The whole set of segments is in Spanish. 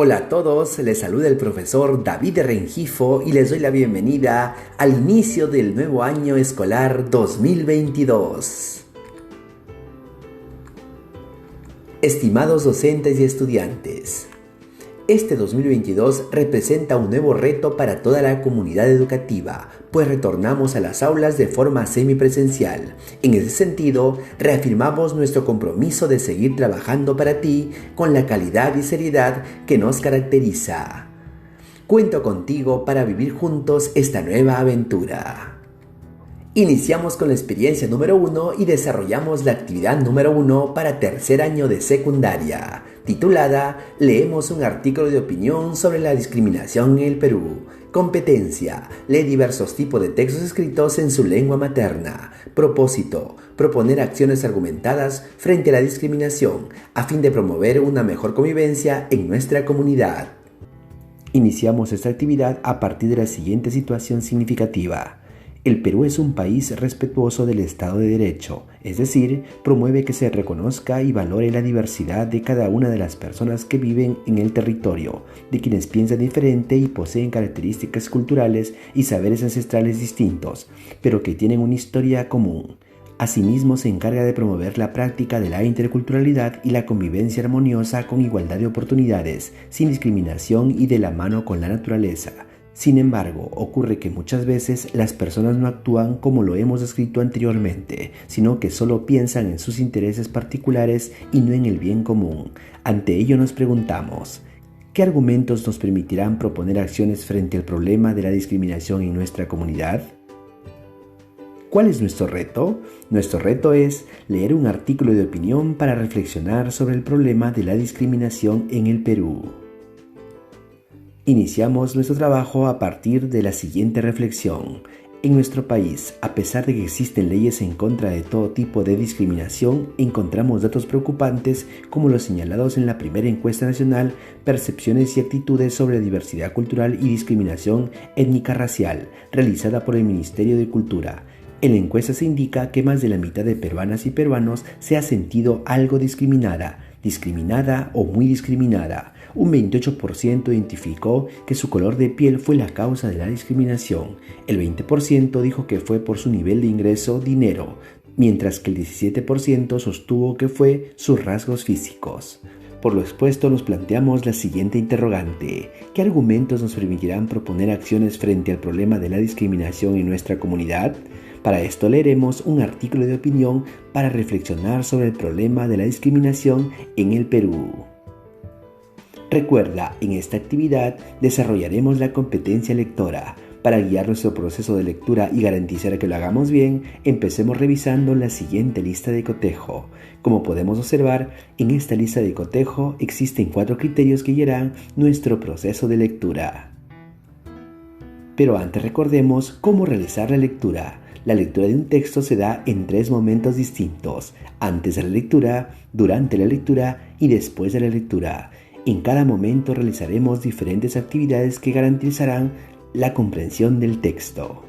Hola a todos, les saluda el profesor David Rengifo y les doy la bienvenida al inicio del nuevo año escolar 2022. Estimados docentes y estudiantes, este 2022 representa un nuevo reto para toda la comunidad educativa, pues retornamos a las aulas de forma semipresencial. En ese sentido, reafirmamos nuestro compromiso de seguir trabajando para ti con la calidad y seriedad que nos caracteriza. Cuento contigo para vivir juntos esta nueva aventura. Iniciamos con la experiencia número 1 y desarrollamos la actividad número 1 para tercer año de secundaria, titulada Leemos un artículo de opinión sobre la discriminación en el Perú. Competencia: lee diversos tipos de textos escritos en su lengua materna. Propósito: proponer acciones argumentadas frente a la discriminación, a fin de promover una mejor convivencia en nuestra comunidad. Iniciamos esta actividad a partir de la siguiente situación significativa. El Perú es un país respetuoso del Estado de Derecho, es decir, promueve que se reconozca y valore la diversidad de cada una de las personas que viven en el territorio, de quienes piensan diferente y poseen características culturales y saberes ancestrales distintos, pero que tienen una historia común. Asimismo, se encarga de promover la práctica de la interculturalidad y la convivencia armoniosa con igualdad de oportunidades, sin discriminación y de la mano con la naturaleza. Sin embargo, ocurre que muchas veces las personas no actúan como lo hemos descrito anteriormente, sino que solo piensan en sus intereses particulares y no en el bien común. Ante ello nos preguntamos, ¿qué argumentos nos permitirán proponer acciones frente al problema de la discriminación en nuestra comunidad? ¿Cuál es nuestro reto? Nuestro reto es leer un artículo de opinión para reflexionar sobre el problema de la discriminación en el Perú. Iniciamos nuestro trabajo a partir de la siguiente reflexión. En nuestro país, a pesar de que existen leyes en contra de todo tipo de discriminación, encontramos datos preocupantes como los señalados en la primera encuesta nacional Percepciones y actitudes sobre diversidad cultural y discriminación étnica-racial, realizada por el Ministerio de Cultura. En la encuesta se indica que más de la mitad de peruanas y peruanos se ha sentido algo discriminada o muy discriminada. Un 28% identificó que su color de piel fue la causa de la discriminación. El 20% dijo que fue por su nivel de ingreso, dinero, mientras que el 17% sostuvo que fue sus rasgos físicos. Por lo expuesto, nos planteamos la siguiente interrogante: ¿qué argumentos nos permitirán proponer acciones frente al problema de la discriminación en nuestra comunidad? Para esto leeremos un artículo de opinión para reflexionar sobre el problema de la discriminación en el Perú. Recuerda, en esta actividad desarrollaremos la competencia lectora. Para guiar nuestro proceso de lectura y garantizar que lo hagamos bien, empecemos revisando la siguiente lista de cotejo. Como podemos observar, en esta lista de cotejo existen 4 criterios que guiarán nuestro proceso de lectura. Pero antes recordemos cómo realizar la lectura. La lectura de un texto se da en 3 momentos distintos: antes de la lectura, durante la lectura y después de la lectura. En cada momento realizaremos diferentes actividades que garantizarán la comprensión del texto.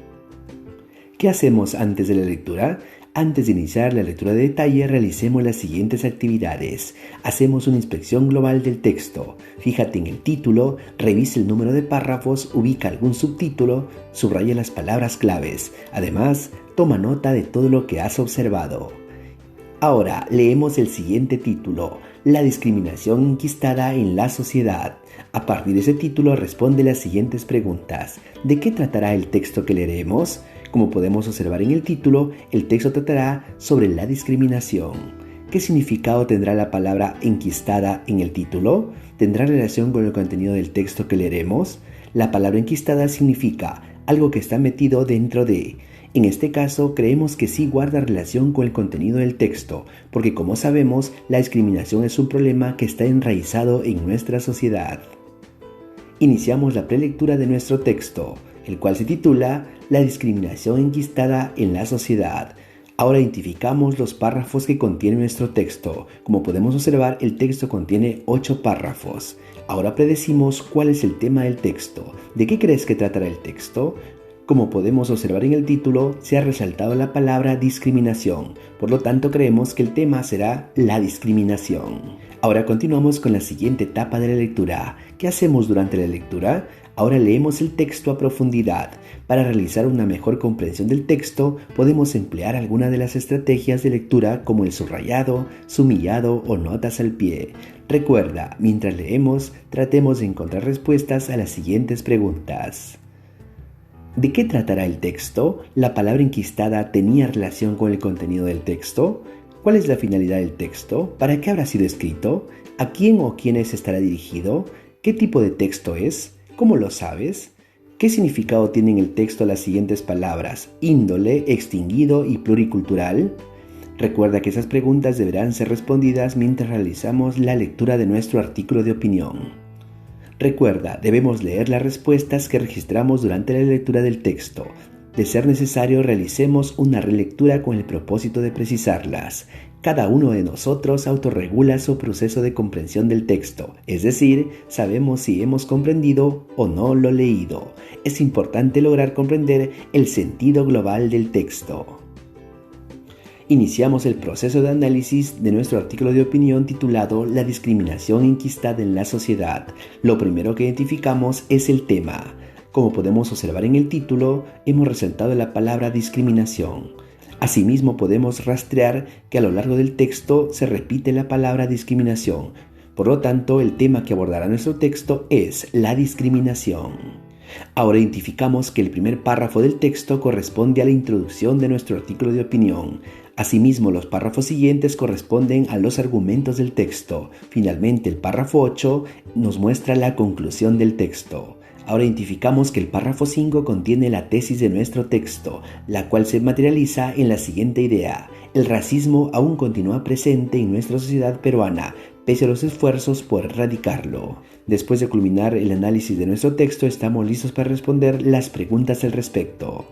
¿Qué hacemos antes de la lectura? Antes de iniciar la lectura de detalle, realicemos las siguientes actividades. Hacemos una inspección global del texto. Fíjate en el título, revisa el número de párrafos, ubica algún subtítulo, subraya las palabras claves. Además, toma nota de todo lo que has observado. Ahora leemos el siguiente título: La discriminación enquistada en la sociedad. A partir de ese título responde las siguientes preguntas. ¿De qué tratará el texto que leeremos? Como podemos observar en el título, el texto tratará sobre la discriminación. ¿Qué significado tendrá la palabra enquistada en el título? ¿Tendrá relación con el contenido del texto que leeremos? La palabra enquistada significa algo que está metido dentro de. En este caso, creemos que sí guarda relación con el contenido del texto, porque como sabemos, la discriminación es un problema que está enraizado en nuestra sociedad. Iniciamos la prelectura de nuestro texto, el cual se titula La discriminación enquistada en la sociedad. Ahora identificamos los párrafos que contiene nuestro texto. Como podemos observar, el texto contiene 8 párrafos. Ahora predecimos cuál es el tema del texto. ¿De qué crees que tratará el texto? Como podemos observar en el título, se ha resaltado la palabra discriminación, por lo tanto creemos que el tema será la discriminación. Ahora continuamos con la siguiente etapa de la lectura. ¿Qué hacemos durante la lectura? Ahora leemos el texto a profundidad. Para realizar una mejor comprensión del texto, podemos emplear alguna de las estrategias de lectura como el subrayado, sumillado o notas al pie. Recuerda, mientras leemos, tratemos de encontrar respuestas a las siguientes preguntas. ¿De qué tratará el texto? ¿La palabra enquistada tenía relación con el contenido del texto? ¿Cuál es la finalidad del texto? ¿Para qué habrá sido escrito? ¿A quién o quiénes estará dirigido? ¿Qué tipo de texto es? ¿Cómo lo sabes? ¿Qué significado tienen en el texto las siguientes palabras? Índole, extinguido y pluricultural. Recuerda que esas preguntas deberán ser respondidas mientras realizamos la lectura de nuestro artículo de opinión. Recuerda, debemos leer las respuestas que registramos durante la lectura del texto. De ser necesario, realicemos una relectura con el propósito de precisarlas. Cada uno de nosotros autorregula su proceso de comprensión del texto, es decir, sabemos si hemos comprendido o no lo leído. Es importante lograr comprender el sentido global del texto. Iniciamos el proceso de análisis de nuestro artículo de opinión titulado La discriminación enquistada en la sociedad. Lo primero que identificamos es el tema. Como podemos observar en el título, hemos resaltado la palabra discriminación. Asimismo, podemos rastrear que a lo largo del texto se repite la palabra discriminación. Por lo tanto, el tema que abordará nuestro texto es la discriminación. Ahora identificamos que el primer párrafo del texto corresponde a la introducción de nuestro artículo de opinión. Asimismo, los párrafos siguientes corresponden a los argumentos del texto. Finalmente, el párrafo 8 nos muestra la conclusión del texto. Ahora identificamos que el párrafo 5 contiene la tesis de nuestro texto, la cual se materializa en la siguiente idea. El racismo aún continúa presente en nuestra sociedad peruana, pese a los esfuerzos por erradicarlo. Después de culminar el análisis de nuestro texto, estamos listos para responder las preguntas al respecto.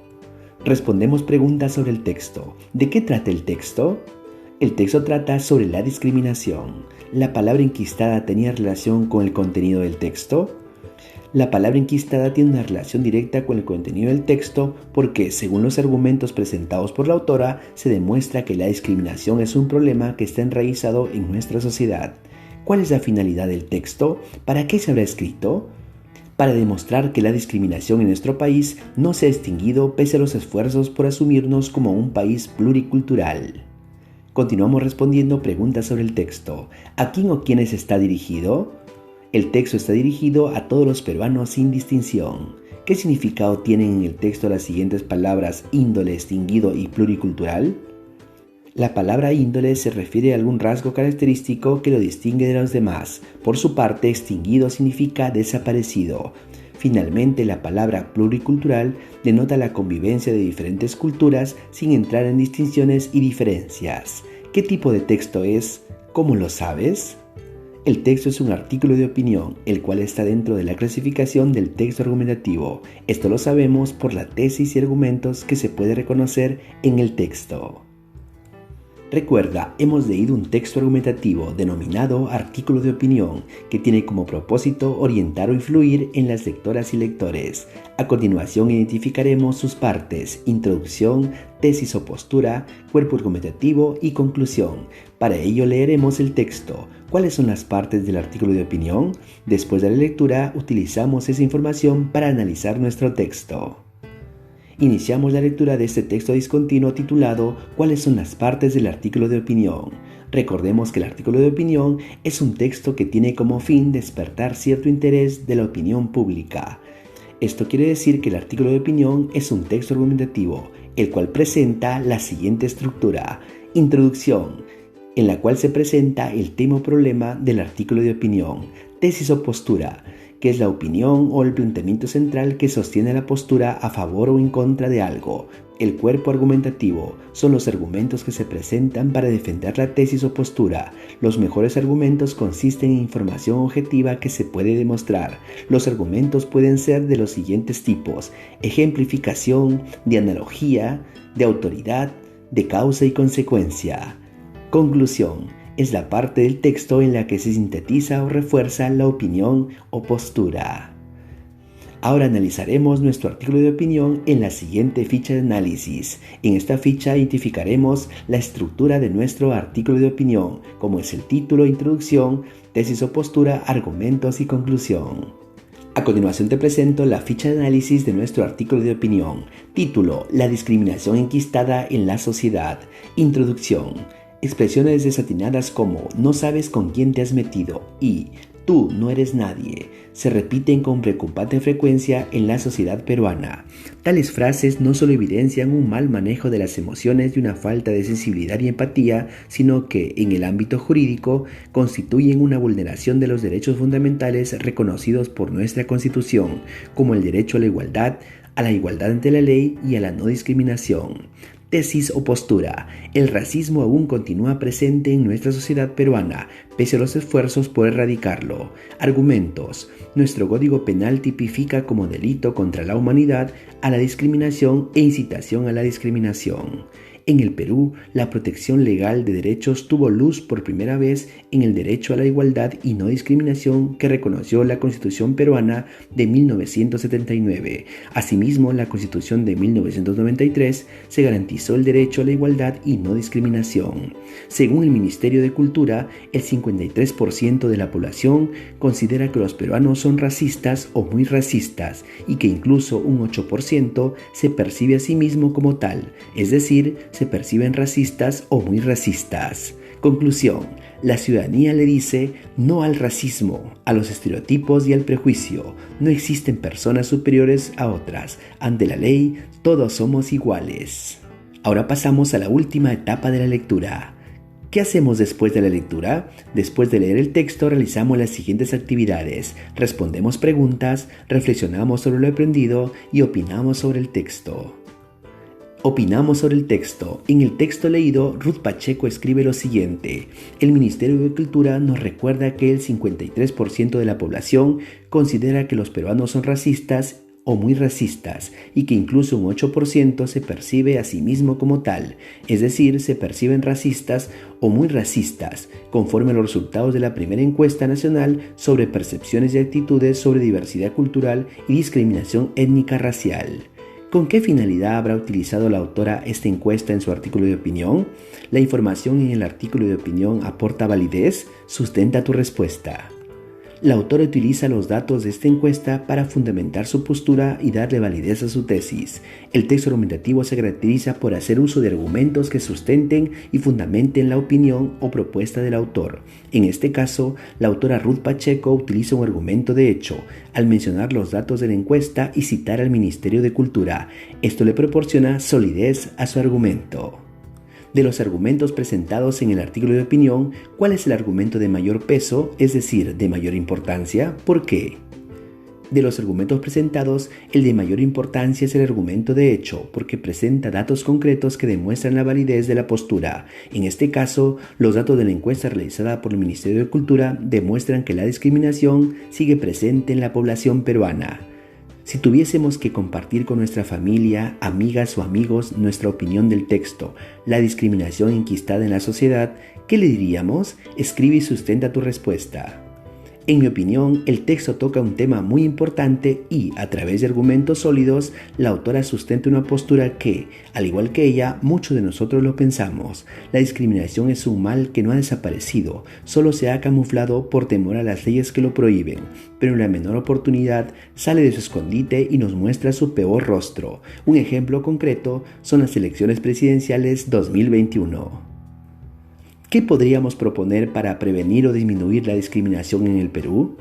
Respondemos preguntas sobre el texto. ¿De qué trata el texto? El texto trata sobre la discriminación. ¿La palabra enquistada tenía relación con el contenido del texto? La palabra enquistada tiene una relación directa con el contenido del texto porque, según los argumentos presentados por la autora, se demuestra que la discriminación es un problema que está enraizado en nuestra sociedad. ¿Cuál es la finalidad del texto? ¿Para qué se habrá escrito? Para demostrar que la discriminación en nuestro país no se ha extinguido pese a los esfuerzos por asumirnos como un país pluricultural. Continuamos respondiendo preguntas sobre el texto. ¿A quién o quiénes está dirigido? El texto está dirigido a todos los peruanos sin distinción. ¿Qué significado tienen en el texto las siguientes palabras índole, extinguido y pluricultural? La palabra índole se refiere a algún rasgo característico que lo distingue de los demás. Por su parte, extinguido significa desaparecido. Finalmente, la palabra pluricultural denota la convivencia de diferentes culturas sin entrar en distinciones y diferencias. ¿Qué tipo de texto es? ¿Cómo lo sabes? El texto es un artículo de opinión, el cual está dentro de la clasificación del texto argumentativo. Esto lo sabemos por la tesis y argumentos que se puede reconocer en el texto. Recuerda, hemos leído un texto argumentativo denominado artículo de opinión, que tiene como propósito orientar o influir en las lectoras y lectores. A continuación identificaremos sus partes: introducción, tesis o postura, cuerpo argumentativo y conclusión. Para ello leeremos el texto. ¿Cuáles son las partes del artículo de opinión? Después de la lectura, utilizamos esa información para analizar nuestro texto. Iniciamos la lectura de este texto discontinuo titulado ¿Cuáles son las partes del artículo de opinión? Recordemos que el artículo de opinión es un texto que tiene como fin despertar cierto interés de la opinión pública. Esto quiere decir que el artículo de opinión es un texto argumentativo, el cual presenta la siguiente estructura: introducción, en la cual se presenta el tema o problema del artículo de opinión; tesis o postura, que es la opinión o el planteamiento central que sostiene la postura a favor o en contra de algo; el cuerpo argumentativo, son los argumentos que se presentan para defender la tesis o postura. Los mejores argumentos consisten en información objetiva que se puede demostrar. Los argumentos pueden ser de los siguientes tipos: ejemplificación, de analogía, de autoridad, de causa y consecuencia. Conclusión: es la parte del texto en la que se sintetiza o refuerza la opinión o postura. Ahora analizaremos nuestro artículo de opinión en la siguiente ficha de análisis. En esta ficha identificaremos la estructura de nuestro artículo de opinión, como es el título, introducción, tesis o postura, argumentos y conclusión. A continuación te presento la ficha de análisis de nuestro artículo de opinión. Título: La discriminación enquistada en la sociedad. Introducción: expresiones desatinadas como "no sabes con quién te has metido" y "tú no eres nadie" se repiten con preocupante frecuencia en la sociedad peruana. Tales frases no solo evidencian un mal manejo de las emociones y una falta de sensibilidad y empatía, sino que, en el ámbito jurídico, constituyen una vulneración de los derechos fundamentales reconocidos por nuestra Constitución, como el derecho a la igualdad ante la ley y a la no discriminación. Tesis o postura: el racismo aún continúa presente en nuestra sociedad peruana, pese a los esfuerzos por erradicarlo. Argumentos: nuestro Código Penal tipifica como delito contra la humanidad a la discriminación e incitación a la discriminación. En el Perú, la protección legal de derechos tuvo luz por primera vez en el derecho a la igualdad y no discriminación que reconoció la Constitución peruana de 1979. Asimismo, en la Constitución de 1993 se garantizó el derecho a la igualdad y no discriminación. Según el Ministerio de Cultura, el 53% de la población considera que los peruanos son racistas o muy racistas y que incluso un 8% se percibe a sí mismo como tal, es decir, se perciben racistas o muy racistas. Conclusión: la ciudadanía le dice no al racismo, a los estereotipos y al prejuicio. No existen personas superiores a otras. Ante la ley, todos somos iguales. Ahora pasamos a la última etapa de la lectura. ¿Qué hacemos después de la lectura? Después de leer el texto, realizamos las siguientes actividades: respondemos preguntas, reflexionamos sobre lo aprendido y opinamos sobre el texto. Opinamos sobre el texto. En el texto leído, Ruth Pacheco escribe lo siguiente: el Ministerio de Cultura nos recuerda que el 53% de la población considera que los peruanos son racistas o muy racistas y que incluso un 8% se percibe a sí mismo como tal, es decir, se perciben racistas o muy racistas, conforme a los resultados de la primera encuesta nacional sobre percepciones y actitudes sobre diversidad cultural y discriminación étnica racial. ¿Con qué finalidad habrá utilizado la autora esta encuesta en su artículo de opinión? ¿La información en el artículo de opinión aporta validez? Sustenta tu respuesta. La autora utiliza los datos de esta encuesta para fundamentar su postura y darle validez a su tesis. El texto argumentativo se caracteriza por hacer uso de argumentos que sustenten y fundamenten la opinión o propuesta del autor. En este caso, la autora Ruth Pacheco utiliza un argumento de hecho, al mencionar los datos de la encuesta y citar al Ministerio de Cultura. Esto le proporciona solidez a su argumento. De los argumentos presentados en el artículo de opinión, ¿cuál es el argumento de mayor peso, es decir, de mayor importancia? ¿Por qué? De los argumentos presentados, el de mayor importancia es el argumento de hecho, porque presenta datos concretos que demuestran la validez de la postura. En este caso, los datos de la encuesta realizada por el Ministerio de Cultura demuestran que la discriminación sigue presente en la población peruana. Si tuviésemos que compartir con nuestra familia, amigas o amigos nuestra opinión del texto, la discriminación enquistada en la sociedad, ¿qué le diríamos? Escribe y sustenta tu respuesta. En mi opinión, el texto toca un tema muy importante y, a través de argumentos sólidos, la autora sustenta una postura que, al igual que ella, muchos de nosotros lo pensamos. La discriminación es un mal que no ha desaparecido, solo se ha camuflado por temor a las leyes que lo prohíben, pero en la menor oportunidad sale de su escondite y nos muestra su peor rostro. Un ejemplo concreto son las elecciones presidenciales 2021. ¿Qué podríamos proponer para prevenir o disminuir la discriminación en el Perú?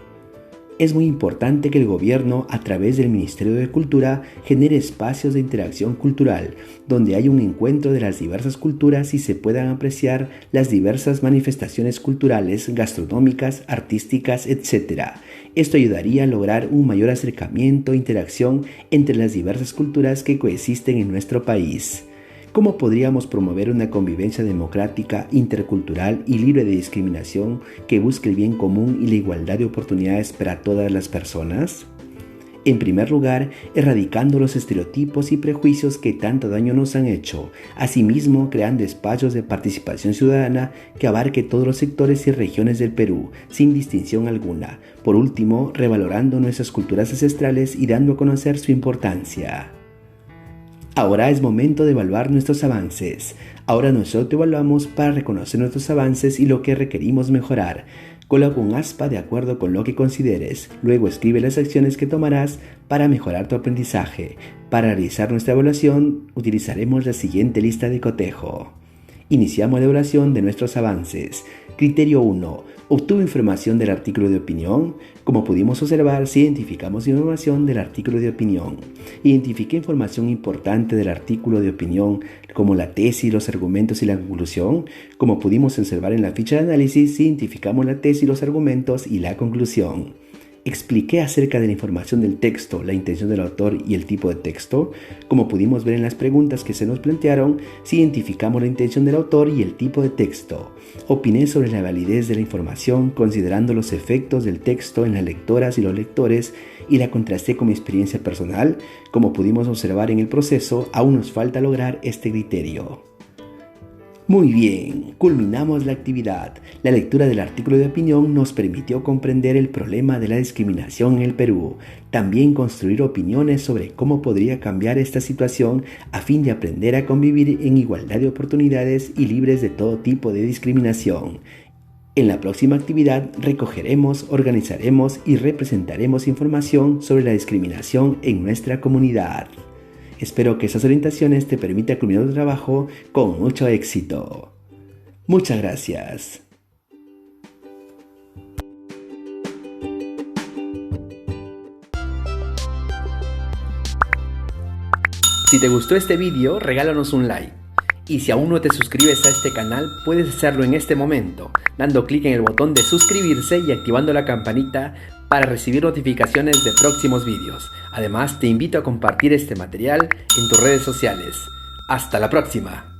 Es muy importante que el gobierno, a través del Ministerio de Cultura, genere espacios de interacción cultural, donde haya un encuentro de las diversas culturas y se puedan apreciar las diversas manifestaciones culturales, gastronómicas, artísticas, etc. Esto ayudaría a lograr un mayor acercamiento e interacción entre las diversas culturas que coexisten en nuestro país. ¿Cómo podríamos promover una convivencia democrática, intercultural y libre de discriminación que busque el bien común y la igualdad de oportunidades para todas las personas? En primer lugar, erradicando los estereotipos y prejuicios que tanto daño nos han hecho. Asimismo, creando espacios de participación ciudadana que abarque todos los sectores y regiones del Perú, sin distinción alguna. Por último, revalorando nuestras culturas ancestrales y dando a conocer su importancia. Ahora es momento de evaluar nuestros avances. Ahora nos autoevaluamos para reconocer nuestros avances y lo que requerimos mejorar. Coloca un aspa de acuerdo con lo que consideres. Luego escribe las acciones que tomarás para mejorar tu aprendizaje. Para realizar nuestra evaluación, utilizaremos la siguiente lista de cotejo. Iniciamos la evaluación de nuestros avances. Criterio 1. ¿Obtuvo información del artículo de opinión? Como pudimos observar, si identificamos información del artículo de opinión. Identifiqué información importante del artículo de opinión, como la tesis, los argumentos y la conclusión. Como pudimos observar en la ficha de análisis, identificamos la tesis, los argumentos y la conclusión. Expliqué acerca de la información del texto, la intención del autor y el tipo de texto. Como pudimos ver en las preguntas que se nos plantearon, si identificamos la intención del autor y el tipo de texto. Opiné sobre la validez de la información considerando los efectos del texto en las lectoras y los lectores y la contrasté con mi experiencia personal. Como pudimos observar en el proceso, aún nos falta lograr este criterio. Muy bien, culminamos la actividad. La lectura del artículo de opinión nos permitió comprender el problema de la discriminación en el Perú. También construir opiniones sobre cómo podría cambiar esta situación a fin de aprender a convivir en igualdad de oportunidades y libres de todo tipo de discriminación. En la próxima actividad recogeremos, organizaremos y representaremos información sobre la discriminación en nuestra comunidad. Espero que esas orientaciones te permitan culminar tu trabajo con mucho éxito. Muchas gracias. Si te gustó este video, regálanos un like. Y si aún no te suscribes a este canal, puedes hacerlo en este momento, dando clic en el botón de suscribirse y activando la campanita para recibir notificaciones de próximos vídeos. Además, te invito a compartir este material en tus redes sociales. ¡Hasta la próxima!